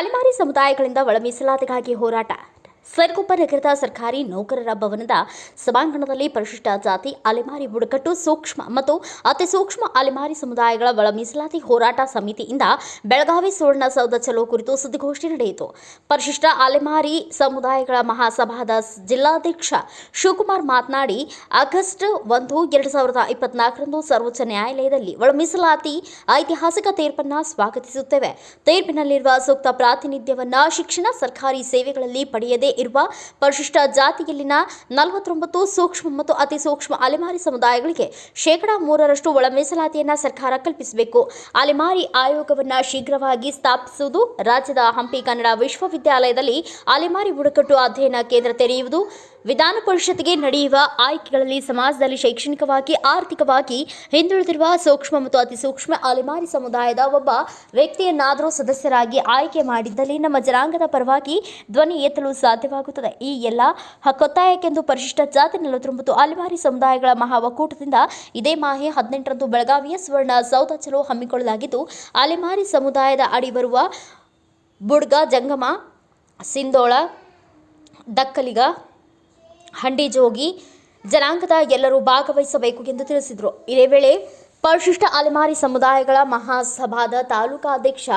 ಅಲೆಮಾರಿ ಸಮುದಾಯಗಳಿಂದ ಒಳ ಮೀಸಲಾತಿಗಾಗಿ ಹೋರಾಟ. ಸರಗುಪ್ಪ ನಗರದ ಸರ್ಕಾರಿ ನೌಕರರ ಭವನದ ಸಭಾಂಗಣದಲ್ಲಿ ಪರಿಶಿಷ್ಟ ಜಾತಿ, ಅಲೆಮಾರಿ ಬುಡಕಟ್ಟು, ಸೂಕ್ಷ್ಮ ಮತ್ತು ಅತಿ ಸೂಕ್ಷ್ಮ ಅಲೆಮಾರಿ ಸಮುದಾಯಗಳ ಒಳ ಮೀಸಲಾತಿ ಹೋರಾಟ ಸಮಿತಿಯಿಂದ ಬೆಳಗಾವಿ ಸುವರ್ಣಸೌಧ ಚಲೋ ಕುರಿತು ಸುದ್ದಿಗೋಷ್ಠಿ ನಡೆಯಿತು. ಪರಿಶಿಷ್ಟ ಅಲೆಮಾರಿ ಸಮುದಾಯಗಳ ಮಹಾಸಭಾದ ಜಿಲ್ಲಾಧ್ಯಕ್ಷ ಶಿವಕುಮಾರ್ ಮಾತನಾಡಿ, ಆಗಸ್ಟ್ 1, 2024ರಂದು ಸರ್ವೋಚ್ಚ ನ್ಯಾಯಾಲಯದಲ್ಲಿ ಒಳ ಮೀಸಲಾತಿ ಐತಿಹಾಸಿಕ ತೀರ್ಪನ್ನು ಸ್ವಾಗತಿಸುತ್ತೇವೆ. ತೀರ್ಪಿನಲ್ಲಿರುವ ಸೂಕ್ತ ಪ್ರಾತಿನಿಧ್ಯವನ್ನು ಶಿಕ್ಷಣ, ಸರ್ಕಾರಿ ಸೇವೆಗಳಲ್ಲಿ ಪಡೆಯದೇ ಇರುವ ಪರಿಶಿಷ್ಟ ಜಾತಿಯಲ್ಲಿನ 49 ಸೂಕ್ಷ್ಮ ಮತ್ತು ಅತಿ ಸೂಕ್ಷ್ಮ ಅಲೆಮಾರಿ ಸಮುದಾಯಗಳಿಗೆ 3% ಒಳ ಮೀಸಲಾತಿಯನ್ನು ಸರ್ಕಾರ ಕಲ್ಪಿಸಬೇಕು. ಅಲೆಮಾರಿ ಆಯೋಗವನ್ನು ಶೀಘ್ರವಾಗಿ ಸ್ಥಾಪಿಸುವುದು, ರಾಜ್ಯದ ಹಂಪಿ ಕನ್ನಡ ವಿಶ್ವವಿದ್ಯಾಲಯದಲ್ಲಿ ಅಲೆಮಾರಿ ಬುಡಕಟ್ಟು ಅಧ್ಯಯನ ಕೇಂದ್ರ ತೆರೆಯುವುದು, ವಿಧಾನ ಪರಿಷತ್ಗೆ ನಡೆಯುವ ಆಯ್ಕೆಗಳಲ್ಲಿ ಸಮಾಜದಲ್ಲಿ ಶೈಕ್ಷಣಿಕವಾಗಿ, ಆರ್ಥಿಕವಾಗಿ ಹಿಂದುಳಿದಿರುವ ಸೂಕ್ಷ್ಮ ಮತ್ತು ಅತಿ ಸೂಕ್ಷ್ಮ ಅಲೆಮಾರಿ ಸಮುದಾಯದ ಒಬ್ಬ ವ್ಯಕ್ತಿಯನ್ನಾದರೂ ಸದಸ್ಯರಾಗಿ ಆಯ್ಕೆ ಮಾಡಿದ್ದಲ್ಲಿ ನಮ್ಮ ಜನಾಂಗದ ಪರವಾಗಿ ಧ್ವನಿ ಎತ್ತಲು ಸಾಧ್ಯವಾಗುತ್ತದೆ. ಈ ಎಲ್ಲ ಹಕ್ಕೊತ್ತಾಯಕ್ಕೆಂದು ಪರಿಶಿಷ್ಟ ಜಾತಿ 49 ಅಲೆಮಾರಿ ಸಮುದಾಯಗಳ ಮಹಾ ಒಕ್ಕೂಟದಿಂದ ಇದೇ ಮಾಹೆ 18ರಂದು ಬೆಳಗಾವಿಯ ಸುವರ್ಣ ಸೌಧ ಚಲೋ ಹಮ್ಮಿಕೊಳ್ಳಲಾಗಿದ್ದು, ಅಲೆಮಾರಿ ಸಮುದಾಯದ ಅಡಿ ಬರುವ ಬುಡ್ಗ, ಜಂಗಮ, ಸಿಂಧೋಳ, ದಕ್ಕಲಿಗ, ಹಂಡಿಜೋಗಿ ಜನಾಂಗದ ಎಲ್ಲರೂ ಭಾಗವಹಿಸಬೇಕು ಎಂದು ತಿಳಿಸಿದರು. ಇದೇ ವೇಳೆ ಪರಿಶಿಷ್ಟ ಅಲೆಮಾರಿ ಸಮುದಾಯಗಳ ಮಹಾಸಭಾದ ತಾಲೂಕಾಧ್ಯಕ್ಷ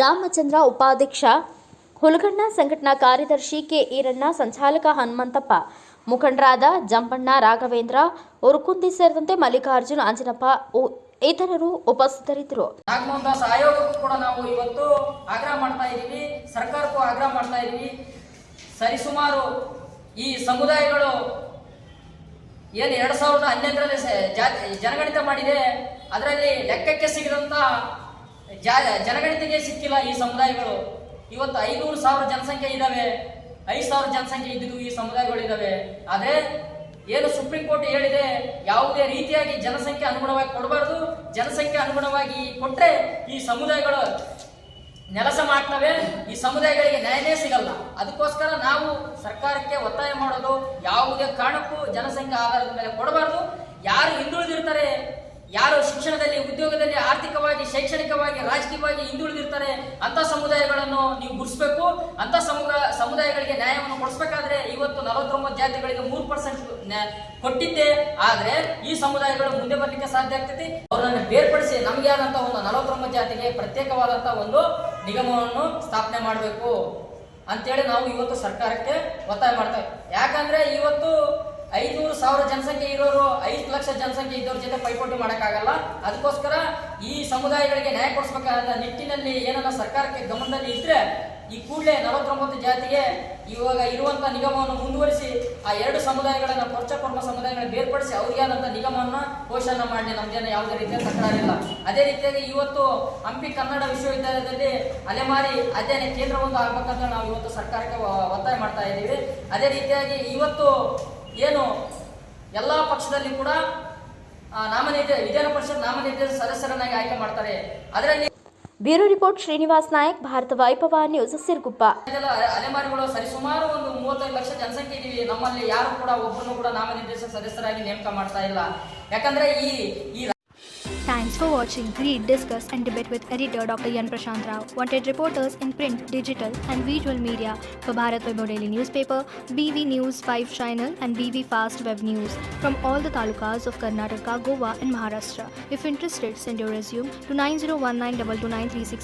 ರಾಮಚಂದ್ರ, ಉಪಾಧ್ಯಕ್ಷ ಹುಲಗಣ್ಣ, ಸಂಘಟನಾ ಕಾರ್ಯದರ್ಶಿ ಕೆ ಈರಣ್ಣ, ಸಂಚಾಲಕ ಹನುಮಂತಪ್ಪ, ಮುಖಂಡರಾದ ಜಂಪಣ್ಣ, ರಾಘವೇಂದ್ರ, ಉರುಕುಂದಿ ಸೇರಿದಂತೆ ಮಲ್ಲಿಕಾರ್ಜುನ್, ಅಂಜನಪ್ಪ ಇತರರು ಉಪಸ್ಥಿತರಿದ್ದರು. ನಾಗಮೋಹನ್ ಆಯೋಗಕ್ಕೂ ಕೂಡ ನಾವು ಇವತ್ತು ಆಗ್ರಹ ಮಾಡ್ತಾ ಇದ್ದೀವಿ, ಸರ್ಕಾರಕ್ಕೂ ಆಗ್ರಹ ಮಾಡ್ತಾ ಇದ್ದೀವಿ. ಸರಿಸುಮಾರು ಈ ಸಮುದಾಯಗಳು ಏನು 2011ರಲ್ಲಿ ಜನಗಣತಿ ಮಾಡಿದೆ, ಅದರಲ್ಲಿ ಲೆಕ್ಕಕ್ಕೆ ಸಿಗದಂತ ಜನಗಣತಿಗೆ ಸಿಕ್ಕಿಲ್ಲ ಈ ಸಮುದಾಯಗಳು. ಇವತ್ತು 500,000 ಜನಸಂಖ್ಯೆ ಇದ್ದಾವೆ, 5,000 ಜನಸಂಖ್ಯೆ ಇದ್ದಿದ್ದು ಈ ಸಮುದಾಯಗಳು ಇದ್ದಾವೆ. ಆದರೆ ಏನು ಸುಪ್ರೀಂ ಕೋರ್ಟ್ ಹೇಳಿದೆ, ಯಾವುದೇ ರೀತಿಯಾಗಿ ಜನಸಂಖ್ಯೆ ಅನುಗುಣವಾಗಿ ಕೊಡಬಾರ್ದು, ಜನಸಂಖ್ಯೆ ಅನುಗುಣವಾಗಿ ಕೊಟ್ಟರೆ ಈ ಸಮುದಾಯಗಳು ನೆಲಸ ಮಾಡ್ತವೆ, ಈ ಸಮುದಾಯಗಳಿಗೆ ನ್ಯಾಯನೇ ಸಿಗಲ್ಲ. ಅದಕ್ಕೋಸ್ಕರ ನಾವು ಸರ್ಕಾರಕ್ಕೆ ಒತ್ತಾಯ ಮಾಡೋದು, ಯಾವುದೇ ಕಾರಣಕ್ಕೂ ಜನಸಂಖ್ಯೆ ಆಧಾರದ ಮೇಲೆ ಕೊಡಬಾರ್ದು. ಯಾರು ಹಿಂದುಳಿದಿರ್ತಾರೆ, ಯಾರು ಶಿಕ್ಷಣದಲ್ಲಿ, ಉದ್ಯೋಗದಲ್ಲಿ, ಆರ್ಥಿಕವಾಗಿ, ಶೈಕ್ಷಣಿಕವಾಗಿ, ರಾಜಕೀಯವಾಗಿ ಹಿಂದುಳಿದಿರ್ತಾರೆ ಅಂತ ಸಮುದಾಯಗಳನ್ನು ನೀವು ಗುರುತಿಸಬೇಕು. ಅಂತ ಸಮುದಾಯಗಳಿಗೆ ನ್ಯಾಯವನ್ನು ಕೊಡಿಸಬೇಕಾದ್ರೆ ಇವತ್ತು 49 ಜಾತಿಗಳಿಗೆ 3% ಕೊಟ್ಟಿದ್ದೆ. ಆದರೆ ಈ ಸಮುದಾಯಗಳು ಮುಂದೆ ಬರಲಿಕ್ಕೆ ಸಾಧ್ಯ ಆಗ್ತೈತಿ. ಅವರನ್ನು ಬೇರ್ಪಡಿಸಿ ನಮಗೆ ಆದಂತಹ ಒಂದು 49 ಜಾತಿಗೆ ಪ್ರತ್ಯೇಕವಾದಂತಹ ಒಂದು ನಿಗಮವನ್ನು ಸ್ಥಾಪನೆ ಮಾಡಬೇಕು ಅಂತೇಳಿ ನಾವು ಇವತ್ತು ಸರ್ಕಾರಕ್ಕೆ ಒತ್ತಾಯ ಮಾಡ್ತೇವೆ. ಯಾಕಂದ್ರೆ ಇವತ್ತು 500,000 ಜನಸಂಖ್ಯೆ ಇರೋರು 5 ಲಕ್ಷ ಜನಸಂಖ್ಯೆ ಇದ್ದವ್ರ ಜೊತೆ ಪೈಪೋಟಿ ಮಾಡೋಕ್ಕಾಗಲ್ಲ. ಅದಕ್ಕೋಸ್ಕರ ಈ ಸಮುದಾಯಗಳಿಗೆ ನ್ಯಾಯ ಕೊಡಿಸಬೇಕಾದ ನಿಟ್ಟಿನಲ್ಲಿ ಏನನ್ನ ಸರ್ಕಾರಕ್ಕೆ ಗಮನದಲ್ಲಿ ಇದ್ರೆ ಈ ಕೂಡಲೇ 49 ಜಾತಿಗೆ ಇವಾಗ ಇರುವಂತ ನಿಗಮವನ್ನು ಮುಂದುವರಿಸಿ ಆ 2 ಸಮುದಾಯಗಳನ್ನ ಪರ್ಚಪರ್ಮ ಸಮುದಾಯಗಳನ್ನ ಬೇರ್ಪಡಿಸಿ ಅವರಿಗೆ ಆದಂತ ನಿಗಮವನ್ನು ಘೋಷಣೆ ಮಾಡಿ ನಮ್ಮ ಜನ ಯಾವುದೇ ರೀತಿಯ ತಕರಾರಿಲ್ಲ. ಅದೇ ರೀತಿಯಾಗಿ ಇವತ್ತು ಹಂಪಿ ಕನ್ನಡ ವಿಶ್ವವಿದ್ಯಾಲಯದಲ್ಲಿ ಅಲೆಮಾರಿ ಅಧ್ಯಯನ ಕೇಂದ್ರವೊಂದು ಆಗ್ಬೇಕಂತ ನಾವು ಇವತ್ತು ಸರ್ಕಾರಕ್ಕೆ ಒತ್ತಾಯ ಮಾಡ್ತಾ ಇದ್ದೀವಿ. ಅದೇ ರೀತಿಯಾಗಿ ಇವತ್ತು ಏನು ಎಲ್ಲ ಪಕ್ಷದಲ್ಲಿ ಕೂಡ ವಿಧಾನ ಪರಿಷತ್ ನಾಮನಿರ್ದೇಶಿತ ಸದಸ್ಯರನ್ನಾಗಿ ಆಯ್ಕೆ ಮಾಡ್ತಾರೆ. ಅದರಲ್ಲಿ ಬ್ಯೂರೋ ರಿಪೋರ್ಟ್ ಶ್ರೀನಿವಾಸ್ ನಾಯಕ್, ಭಾರತ ವೈಭವ ನ್ಯೂಸ್, ಸಿರಗುಪ್ಪ. ಅಲೆಮಾರಿಗಳು ಸರಿಸುಮಾರು ಒಂದು 35 ಲಕ್ಷ ಜನಸಂಖ್ಯೆ ಇದೀವಿ. ನಮ್ಮಲ್ಲಿ ಯಾರು ಕೂಡ ಒಬ್ಬರನ್ನು ಕೂಡ ನಾಮನಿರ್ದೇಶಿತ ಸದಸ್ಯರಾಗಿ ನೇಮಕ ಮಾಡ್ತಾ ಇಲ್ಲ. ಯಾಕಂದ್ರೆ ಈ Thanks for watching. Read, discuss and debate with editor Dr. Yan Prashant Rao. Wanted reporters in print, digital and visual media for Bharat Vaibhav Daily Newspaper, BV News 5 Channel and BV Fast Web News from all the talukas of Karnataka, Goa and Maharashtra. If interested, send your resume to 9019229369.